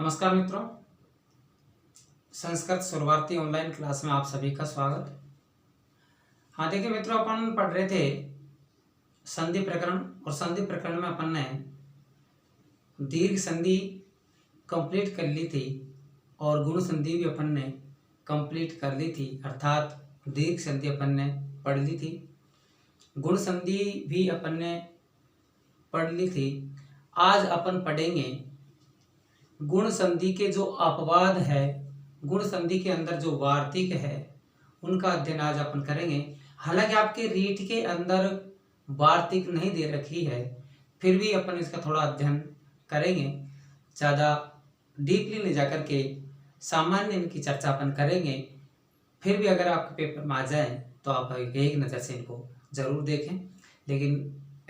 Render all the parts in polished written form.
नमस्कार मित्रों, संस्कृत शुरुआती ऑनलाइन क्लास में आप सभी का स्वागत। हाँ देखिए मित्रों, अपन पढ़ रहे थे संधि प्रकरण और संधि प्रकरण में अपन ने दीर्घ संधि कंप्लीट कर ली थी और गुण संधि भी अपन ने कंप्लीट कर ली थी, अर्थात दीर्घ संधि अपन ने पढ़ ली थी, गुण संधि भी अपन ने पढ़ ली थी। आज अपन पढ़ेंगे गुण संधि के जो अपवाद है, गुण संधि के अंदर जो वार्तिक है, उनका अध्ययन आज अपन करेंगे। हालांकि आपके रीट के अंदर वार्तिक नहीं दे रखी है, फिर भी अपन इसका थोड़ा अध्ययन करेंगे। ज़्यादा डीपली नहीं जाकर के सामान्य इनकी चर्चा अपन करेंगे। फिर भी अगर आपके पेपर में आ जाए तो आप एक नज़र से इनको ज़रूर देखें, लेकिन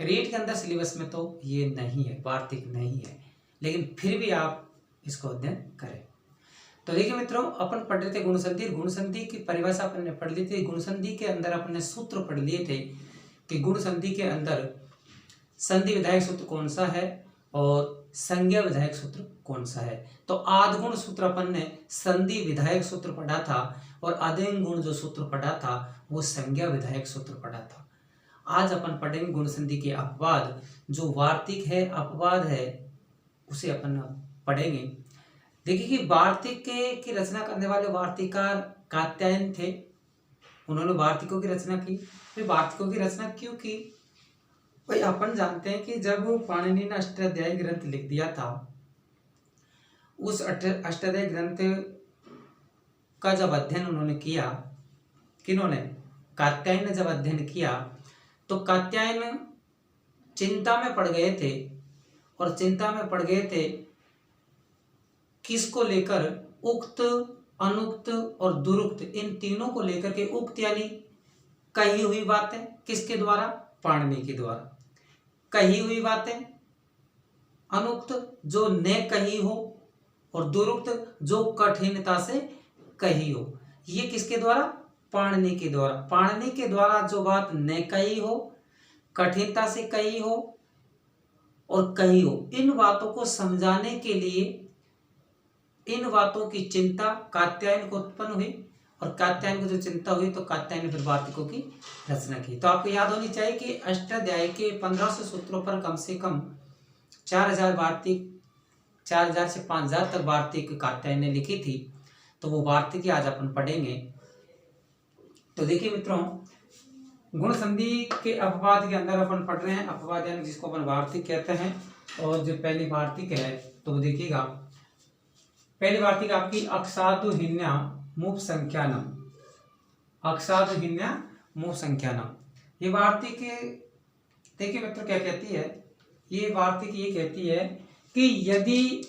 रीट के अंदर सिलेबस में तो ये नहीं है, वार्तिक नहीं है, लेकिन फिर भी आप इसको अध्ययन करें। तो देखिए मित्रों, अपन पढ़ रहे थे गुण संधि। गुण संधि की परिभाषा अपन ने पढ़ ली थी। गुण संधि के अंदर अपन ने सूत्र पढ़ लिए थे कि गुण संधि के अंदर संधि विधायक सूत्र कौन सा है और संज्ञा विधायक सूत्र कौन सा है। तो आद्गुण सूत्र अपन ने संधि विधायक सूत्र पढ़ा था और अदेंग गुण जो सूत्र पढ़ा था वो संज्ञा विधायक सूत्र पढ़ा था। आज अपन पढ़ेंगे गुण संधि के अपवाद, जो वार्तिक है, अपवाद है, उसे अपन पढ़ेंगे। देखिए कि वार्तिक की रचना करने वाले वार्तिकार कात्यायन थे। उन्होंने वार्तिकों की रचना की। फिर वार्तिकों की रचना क्यों की? भाई अपन जानते हैं कि जब पाणिनि ने अष्टाध्यायी ग्रंथ लिख दिया था, उस अष्टाध्यायी ग्रंथ का जब अध्ययन उन्होंने किया, किन्होंने? कात्यायन ने जब अध्ययन किया तो कात्यायन चिंता में पड़ गए थे। और चिंता में पड़ गए थे किसको लेकर? उक्त, अनुक्त और दुरुक्त, इन तीनों को लेकर के। उक्त यानी कही हुई बातें, किसके द्वारा? पाणिनि के द्वारा कही हुई बातें। अनुक्त जो न कही हो और दुरुक्त जो कठिनता से कही हो। ये किसके द्वारा? पाणिनि के द्वारा। पाणिनि के द्वारा जो बात न कही हो, कठिनता से कही हो और कही हो, इन बातों को समझाने के लिए इन बातों की चिंता कात्यायन को उत्पन्न हुई। और कात्यायन को जो चिंता हुई तो कात्यायन ने फिर वार्तिकों की रचना की। तो आपको याद होनी चाहिए कि अष्टाध्यायी के 1500 सूत्रों पर कम से कम 4000 वार्तिक, 4000 से 5000 तक वार्तिक कात्यायन ने लिखी थी। तो वो वार्तिक आज अपन पढ़ेंगे। तो देखिए मित्रों, गुण संधि के अपवाद के अंदर अपन पढ़ रहे हैं। अपवाद यानी जिसको अपन वार्तिक कहते हैं। और जो पहली वार्तिक है तो देखिएगा, पहली वार्तिक आपकी अक्सादुहिन्या मुप संख्यानम। अक्सादुहिन्या मुप संख्यानम, ये वार्तिक देखिए मित्रों क्या कहती है। ये वार्तिक ये कहती है कि यदि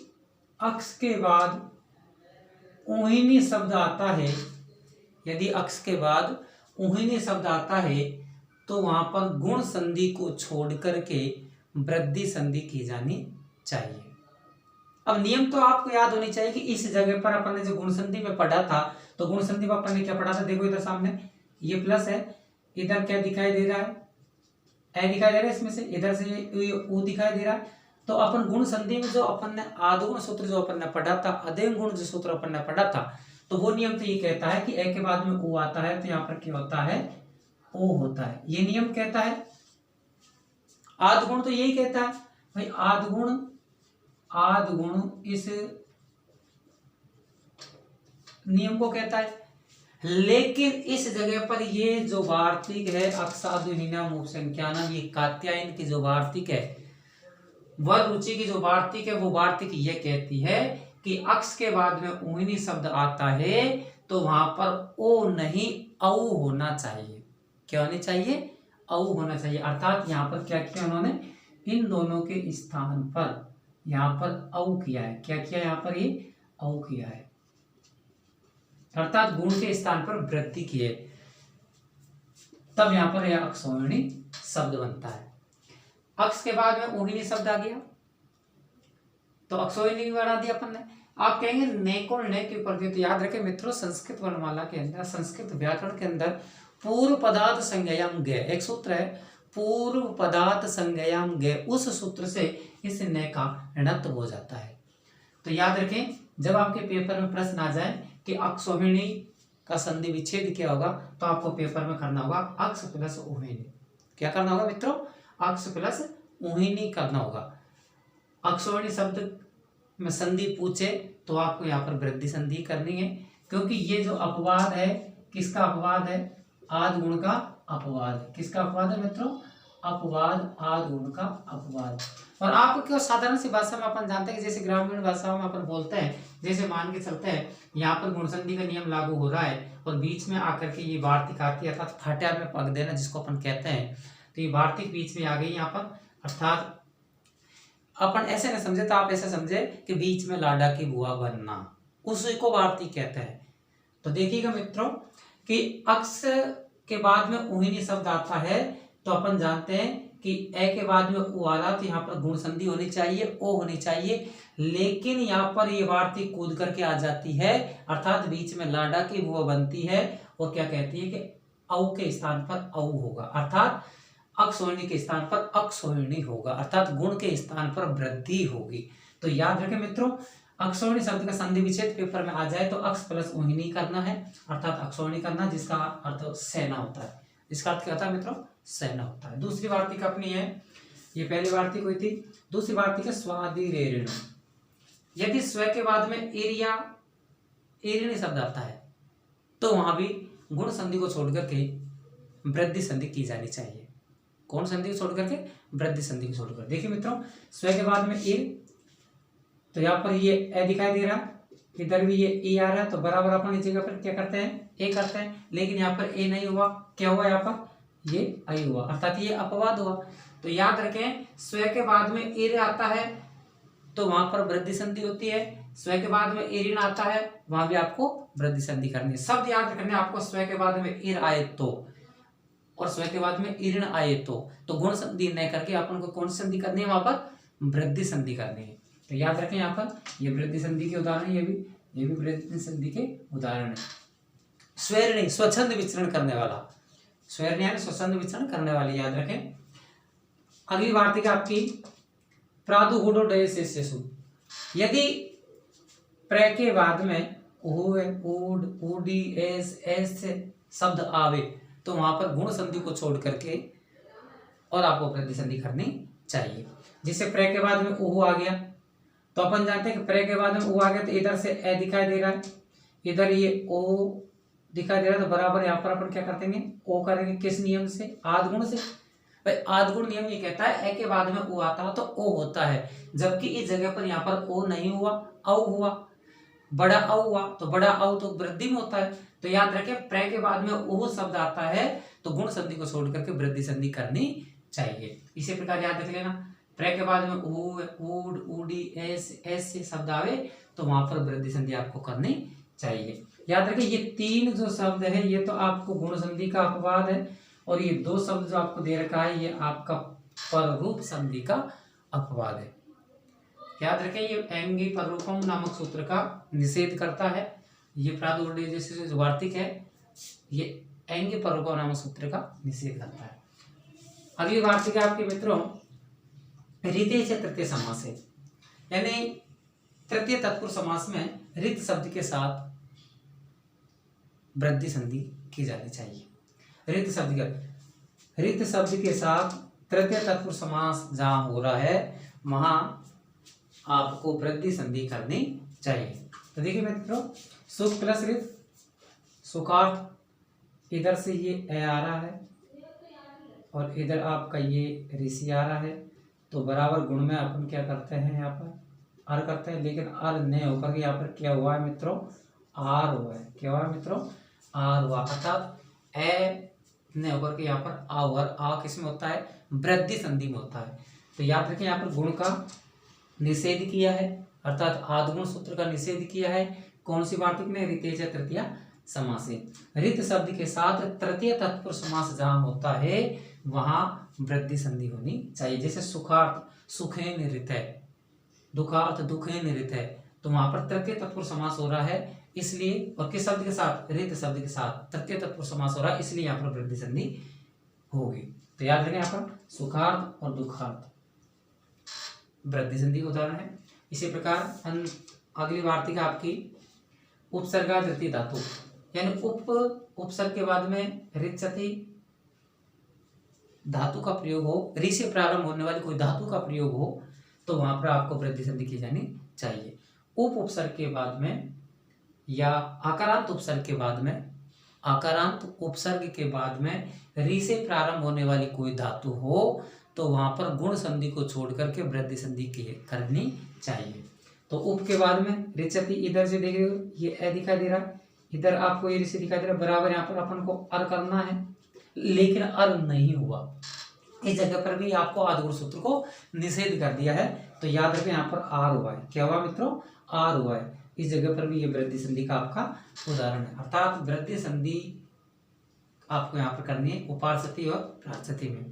अक्स के बाद ऊहिनी शब्द आता है, यदि अक्स के बाद ऊहिनी शब्द आता है तो वहां पर गुण संधि को छोड़ करके वृद्धि संधि की जानी चाहिए। अब नियम तो आपको याद होनी चाहिए कि इस जगह पर अपन ने जो गुण संधि में पढ़ा था, तो गुण संधि में अपन ने क्या पढ़ा था? देखो इधर सामने ये प्लस है, इधर क्या दिखाई दे रहा है? ए दिखाई दे रहा है इसमें से, इधर से ये ऊ दिखाई दे रहा है। तो अपन गुण संधि में जो अपन ने आद्गुण सूत्र जो अपन ने पढ़ा था, अदेंग गुण जो सूत्र अपन ने पढ़ा था, तो वो नियम तो ये कहता है कि ए के बाद में ऊ आता है तो यहाँ पर क्या होता है? ओ होता है। ये नियम कहता है। आद्गुण तो यही कहता है भाई, आद्गुण इस नियम को कहता है। लेकिन इस जगह पर ये जो वार्तिक है अक्सादुहिन्या मुप संख्यानम, ये कात्यायन की जो वार्तिक है, वर रुचि की जो वार्तिक है, वो वार्तिक ये कहती है कि अक्स के बाद में ऊहिनी शब्द आता है तो वहां पर ओ नहीं औ होना चाहिए। क्या होनी चाहिए? औ होना चाहिए। अर्थात यहाँ पर क्या किया उन्होंने? इन दोनों के स्थान पर यहाँ पर औ किया है। क्या किया? यहाँ पर ये औ किया है, अर्थात गुण के स्थान पर वृद्धि की है। तब यहाँ पर यह अक्सोहिणी शब्द बनता है। अक्स के बाद में ऊहिनी शब्द आ गया तो अक्सोहिणी बना दिया अपन ने। आप कहेंगे ने को ने के ऊपर तो याद रखें मित्रों, संस्कृत वर्णमाला के अंदर, संस्कृत व्याकरण के अंदर पूर्व पदार्थ संज्ञायाम गे एक सूत्र है, पूर्व पदार्थ संज्ञायाम गे, उस सूत्र से इस ने का णत्व हो जाता है। तो याद रखें, जब आपके पेपर में प्रश्न आ जाए कि अक्षोहिणी का संधि विच्छेद क्या होगा, तो आपको पेपर में करना होगा अक्ष प्लस ऊहिनी। क्या करना होगा मित्रों? अक्ष प्लस ऊहिनी करना होगा। अक्षोहिणी शब्द में संधि पूछे तो आपको यहाँ पर वृद्धि संधि करनी है, क्योंकि ये जो अपवाद है, किसका अपवाद है? आद गुण का अपवाद। किसका अपवाद है मित्रों? अपवाद, आद गुण का अपवाद। और आपको साधारण सी भाषा में अपन जानते हैं कि जैसे ग्रामीण भाषा में अपन बोलते हैं, जैसे मान के चलते हैं यहाँ पर गुण संधि का नियम लागू हो रहा है और बीच में आकर के ये वार्तिक आती है, अर्थात फाट्या में पग देना जिसको अपन कहते हैं, तो ये वार्तिक बीच में आ गई यहाँ पर। अर्थात अपन ऐसे न समझे, तो आप ऐसे समझे कि बीच में लाडा की बुआ बनना, उसी को वार्तिक कहते हैं। तो देखिएगा मित्रों कि अक्ष के बाद में ऊहिनी शब्द आता है, तो अपन जानते हैं कि ए के बाद में उ आ रहा, तो यहाँ पर गुण संधि होनी चाहिए, ओ होनी चाहिए, लेकिन यहाँ पर ये वार्तिक कूद करके आ जाती है, अर्थात बीच में लाडा की बुआ बनती है और क्या कहती है कि औ के स्थान पर औ होगा, अर्थात अक्षोहिणी के स्थान पर अक्षोहिणी होगा, अर्थात गुण के स्थान पर वृद्धि होगी। तो याद रखें मित्रों, अक्षोहिणी शब्द का संधि विच्छेद पेपर में आ जाए तो अक्ष प्लस ऊहिनी करना है, अर्थात अक्षोहिणी करना, जिसका अर्थ सेना होता है। इसका अर्थ क्या होता है मित्रों? सेना होता है। दूसरी वार्तिक अपनी है, ये पहली वार्तिक हुई थी, दूसरी वार्तिक है स्वादिरेण। यदि स्व के बाद में एरिया एरिणी शब्द आता है तो वहां भी गुण संधि को छोड़ करके वृद्धि संधि की जानी चाहिए। कौन संधि को छोड़ करके? वृद्धि संधि को छोड़कर। देखिए मित्रों, स्व के बाद में ए, तो यहाँ पर ये ए दिखाई दे रहा है, इधर भी ये ए आ रहा है, तो बराबर अपन इस जगह पर क्या करते हैं? ए करते हैं, लेकिन यहाँ पर ए नहीं हुआ, क्या हुआ यहाँ पर? ये आई हुआ, अर्थात ये अपवाद हुआ। तो याद रखें, स्व के बाद में एर आता है तो वहां पर वृद्धि संधि होती है, स्व के बाद में एरिन आता है वहां भी आपको वृद्धि संधि करनी है। शब्द याद रखने आपको, स्व के बाद में एर आए तो और स्व के बाद में इरण आए तो गुण संधि न करके अपन को कौन सी संधि करनी है? वहां पर वृद्धि संधि करनी है। तो याद रखें, यहाँ पर ये वृद्धि संधि के उदाहरण है, ये भी वृद्धि संधि के उदाहरण है। स्वैरणी, स्वच्छंद विचरण करने वाला, स्वैरणी यानी स्वच्छंद विचरण करने वाली, याद रखें। अगली वार्तिक आपकी प्रादुहुडो डयसेसु। यदि प्र के बाद में उड, उडी, एस शब्द आवे तो वहां पर गुण संधि को छोड़ करके और आपको वृद्धि संधि करनी चाहिए। जिससे प्र के बाद में ऊ आ गया, तो अपन जानते हैं कि प्र के बाद में ऊ आ गया, तो इधर से ए दिखाई दे रहा है, इधर ये ओ दिखाई दे रहा है, तो बराबर यहाँ पर अपन क्या करते ओ करेंगे। किस नियम से? आद गुण से। भाई आद गुण नियम ये कहता है ए के बाद में ओ आता है तो ओ होता है, जबकि इस जगह पर यहाँ पर ओ नहीं हुआ, औ हुआ, बड़ा औ हुआ, तो बड़ा औ तो वृद्धि में होता है। तो याद रखें, प्र के बाद में ओ शब्द आता है तो गुण संधि को छोड़ करके वृद्धि संधि करनी चाहिए। इसी प्रकार याद रख लेना, प्र के बाद में ऊ, उड, उडी, एस शब्द आवे तो वहां पर वृद्धि संधि आपको करनी चाहिए। याद रखें, ये तीन जो शब्द है ये तो आपको गुण संधि का अपवाद है, और ये दो शब्द जो आपको दे रखा है ये आपका पररूप संधि का अपवाद है। याद रखें, ये एंगी पररूपम नामक सूत्र का निषेध करता है। ये प्रादुर्डे जैसे जो वार्तिक है ये एंगी पररूपम नामक सूत्र का निषेध करता है। अगली वार्तिक है आपके मित्रों रीते से तृतीय समास है, यानी तृतीय तत्पुरुष समास में रित शब्द के साथ वृद्धि संधि की जानी चाहिए। रित शब्द के साथ तृतीय तत्पुरुष समास जहां हो रहा है वहां आपको वृद्धि संधि करनी चाहिए। तो देखिए मित्रों, सुख प्लस रित, सुखार्थ, इधर से ये ए आ रहा है और इधर आपका ये ऋषि आ रहा है, तो बराबर गुण में अपन क्या करते हैं? यहाँ पर अर करते हैं, लेकिन अर न होकर के यहाँ पर क्या हुआ है मित्रों? आर हुआ है। क्या हुआ है मित्रों? आर हुआ, अर्थात ए न होकर के यहाँ पर आ हुआ। आ किस में होता है? वृद्धि संधि में होता है। तो याद रखें, यहाँ पर गुण का निषेध किया है, अर्थात आदगुण सूत्र का निषेध किया है। कौन सी वार्तिक ने? ऋतेय तृतीया समास। रित शब्द के साथ तृतीय तत्पुरुष समास जहां होता है वहां वृद्धि संधि होनी चाहिए। जैसे सुखार्थ सुखेन ऋत है, दुखार्थ दुखेन ऋत है, तो वहां पर तृतीय तत्पुरुष समास हो रहा है इसलिए, और किस शब्द के साथ? रित शब्द के साथ तृतीय तत्पुरुष समास हो रहा है इसलिए यहाँ पर वृद्धि संधि होगी। तो याद रखें, यहाँ पर सुखार्थ और दुखार्थ वृद्धि संधि का उदाहरण है। इसी प्रकार अगली वार्तिक आपकी उपसर्गा द्वितीय धातु, यानी उपसर्ग के बाद में रिचति धातु का प्रयोग हो, रि से प्रारंभ होने वाली कोई धातु का प्रयोग हो, तो वहां पर आपको वृद्धि संधि की जानी चाहिए। उपसर्ग के बाद में या आकारांत उपसर्ग के बाद में, आकारांत उपसर्ग के बाद में रि से प्रारंभ होने वाली कोई धातु हो, तो वहां पर गुण संधि को छोड़ करके वृद्धि संधि करनी चाहिए। तो उप के बाद में रिचति, इधर से देख रहे हो ये ए दिखाई दे रहा, इधर आपको ये ऋषि दिखाई दे रहा, बराबर यहाँ पर अपन को अर करना है, लेकिन अर नहीं हुआ। इस जगह पर भी आपको आदिगुण सूत्र को निषेध कर दिया है, तो याद रखें यहाँ पर आर हुआ है। क्या हुआ मित्रों? आर हुआ है। इस जगह पर भी ये वृद्धि संधि का आपका उदाहरण है। अर्थात वृद्धि संधि आपको यहाँ पर करनी है उपार्षति और प्रार्षति में।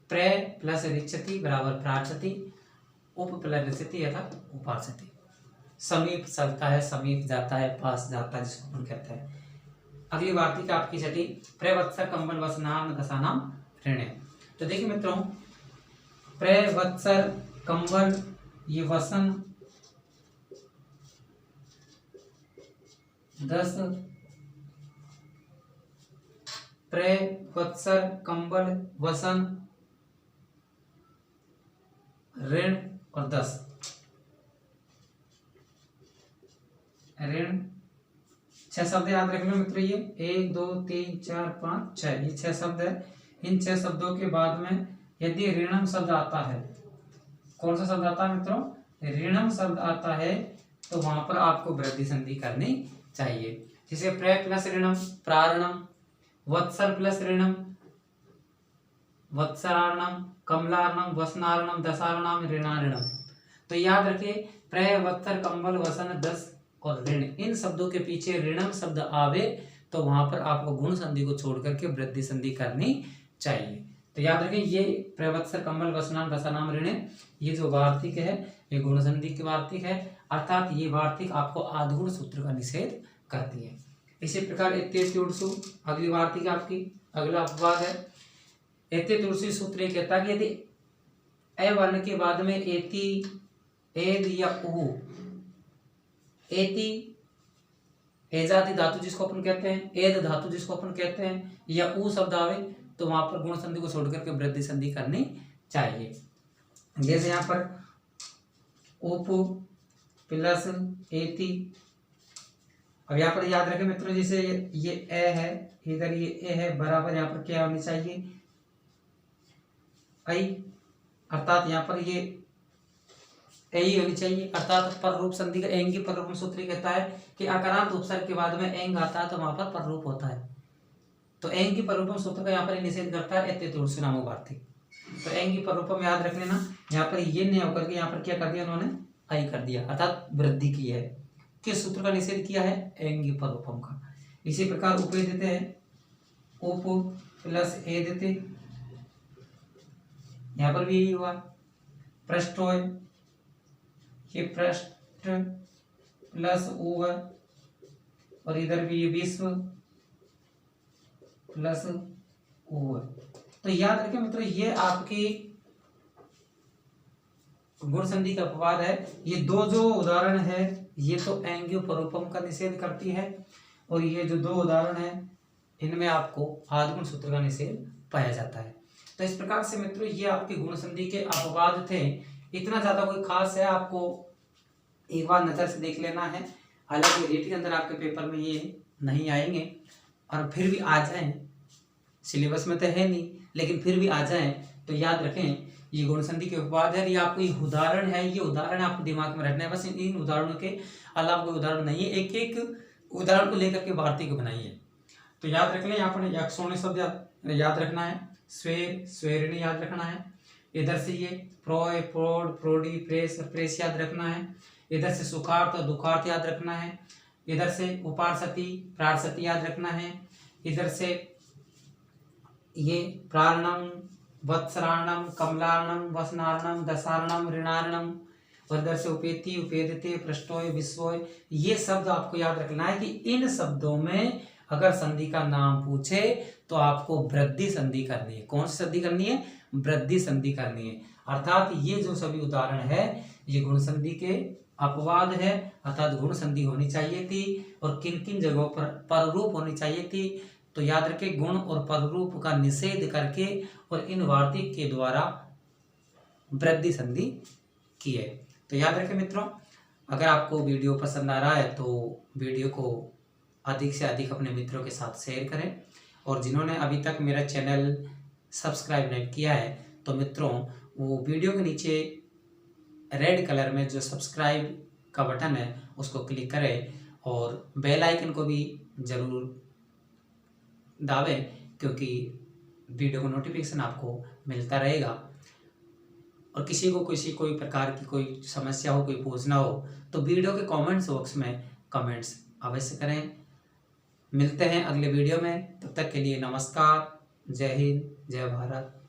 प्र प्लस रिचति बराबर प्रार्षति, उप प्लस रिचति अर्थात उपार्षति। समीप चलता है, समीप जाता है, पास जाता है, जिसको अपन कहते हैं। अगली वार्तिक आपकी छठी, प्रवत्सर कंबल वसनाम दशानाम ऋणे। तो देखिए मित्रों, प्रवत्सर कंबल ये वसन 10, प्रवत्सर कंबल वसन ऋण और 10 ऋण 6 शब्द याद रख लो मित्रों। ये 1 2 3 4 5 6 ये 6 शब्द है। इन 6 शब्दों के बाद में यदि ऋणम शब्द आता है, कौन सा शब्द आता है मित्रों? ऋणम शब्द आता है, तो वहां पर आपको वृद्धि संधि करनी चाहिए। जैसे प्र प्लस ऋणम प्रारणम, वत्सर प्लस ऋणम वत्सरारणम, कमलारणम वसनारणम, दशारणम ऋणारणम। तो याद रखिए प्र वत्सर कंबल वसन 10 और ऋण, इन शब्दों के पीछे ऋणम शब्द आवे तो वहां पर आपको गुण संधि को छोड़ करके वृद्धि संधि करनी चाहिए। तो याद रखिए ये प्रवत्सर कंबल वसनाम दशानाम ऋण, ये जो वार्तिक है ये गुण संधि की वार्तिक है, अर्थात ये वार्तिक आपको आदिगुण सूत्र का निषेध करती है। इसी प्रकार एत्येत्युर्षु अगली वार्तिक आपकी अगला अपवाद है। एत्येत्युर्षु सूत्र ये कहता है कि यदि ए वर्ण के बाद में एति, एद या उ, एति एजाति धातु जिसको अपन कहते हैं, एद धातु जिसको अपन कहते हैं, या उ शब्द आवे तो वहां पर गुण संधि को छोड़ करके वृद्धि संधि करनी चाहिए। जैसे यहाँ पर उप प्लस एति, अब यहाँ पर याद रखें मित्रों, जैसे ये ए है, इधर ये ए है, बराबर यहाँ पर क्या होनी चाहिए? आई, अर्थात यहाँ पर ये ए ही होनी चाहिए। अर्थात पर रूप संधि का एंगी पर रूप सूत्र कहता है कि आकारांत उपसर्ग के बाद में एंग आता है तो वहां पर रूप होता है। तो एंगी पर रूपम सूत्र का यहाँ पर निषेध करता है एत्येत्युर्षु नामो वार्तिक। तो एंगी पर रूपम याद रख लेना, यहाँ पर ये नहीं होकर के यहाँ पर क्या कर दिया उन्होंने? आई कर दिया, अर्थात वृद्धि की है। किस सूत्र का निषेध किया है? एंगी पर रूपम का। इसी प्रकार उप देते हैं, उप प्लस ए देते, यहाँ पर भी यही हुआ। पृष्ठो, ये पृष्ठ प्लस उ है, और इधर भी ये विश्व प्लस उ है। तो याद रखें मित्रों, ये आपकी गुण संधि का अपवाद है। ये दो जो उदाहरण है ये तो एंग्यू परूपम का निषेध करती है, और ये जो दो उदाहरण है इनमें आपको आदिगुण सूत्र का निषेध पाया जाता है। तो इस प्रकार से मित्रों ये आपके गुण संधि के अपवाद थे। इतना ज्यादा कोई खास है, आपको एक बार नजर से देख लेना है। हालांकि रीट के अंदर आपके पेपर में ये नहीं आएंगे, और फिर भी आ जाएं, सिलेबस में तो है नहीं लेकिन फिर भी आ जाएं तो याद रखें ये गुण संधि के उपवाद है। ये आपको ये उदाहरण है, ये उदाहरण आपको दिमाग में रखना है। बस इन उदाहरणों के अलावा कोई उदाहरण नहीं है, एक एक उदाहरण को लेकर के वार्तिक बनाइए। तो याद रख लें, यहाँ पर यक्षोणी शब्द याद रखना है, स्वे स्वेरिणी याद रखना है। इधर से ये प्रोय प्रोड प्रोडी प्रेस प्रेस याद रखना है। इधर से सुखार्थ और दुखार्थ याद रखना है। इधर से उपार्षति प्रार्षति याद रखना है। इधर से ये प्रारणम वत्सराणम कमलारणम वसनारणम दशारणम ऋणारणम, और इधर से उपेति उपेदिते पृष्ठोय विश्वोय, ये शब्द आपको याद रखना है कि इन शब्दों में अगर संधि का नाम पूछे तो आपको वृद्धि संधि करनी है। कौन सी संधि करनी है? वृद्धि संधि करनी है। अर्थात ये जो सभी उदाहरण है ये गुण संधि के अपवाद है, अर्थात गुण संधि होनी चाहिए थी, और किन किन जगहों पर पररूप होनी चाहिए थी। तो याद रखें, गुण और पररूप का निषेध करके और इन वार्तिक के द्वारा वृद्धि संधि की है। तो याद रखें मित्रों, अगर आपको वीडियो पसंद आ रहा है तो वीडियो को अधिक से अधिक अपने मित्रों के साथ शेयर करें, और जिन्होंने अभी तक मेरा चैनल सब्सक्राइब नहीं किया है तो मित्रों वो वीडियो के नीचे रेड कलर में जो सब्सक्राइब का बटन है उसको क्लिक करें, और बेल आइकन को भी ज़रूर दाबें, क्योंकि वीडियो को नोटिफिकेशन आपको मिलता रहेगा। और किसी को कोई प्रकार की कोई समस्या हो, कोई पूछना हो तो वीडियो के कमेंट्स बॉक्स में कमेंट्स अवश्य करें। मिलते हैं अगले वीडियो में, तब तक के लिए नमस्कार, जय हिंद, जय भारत।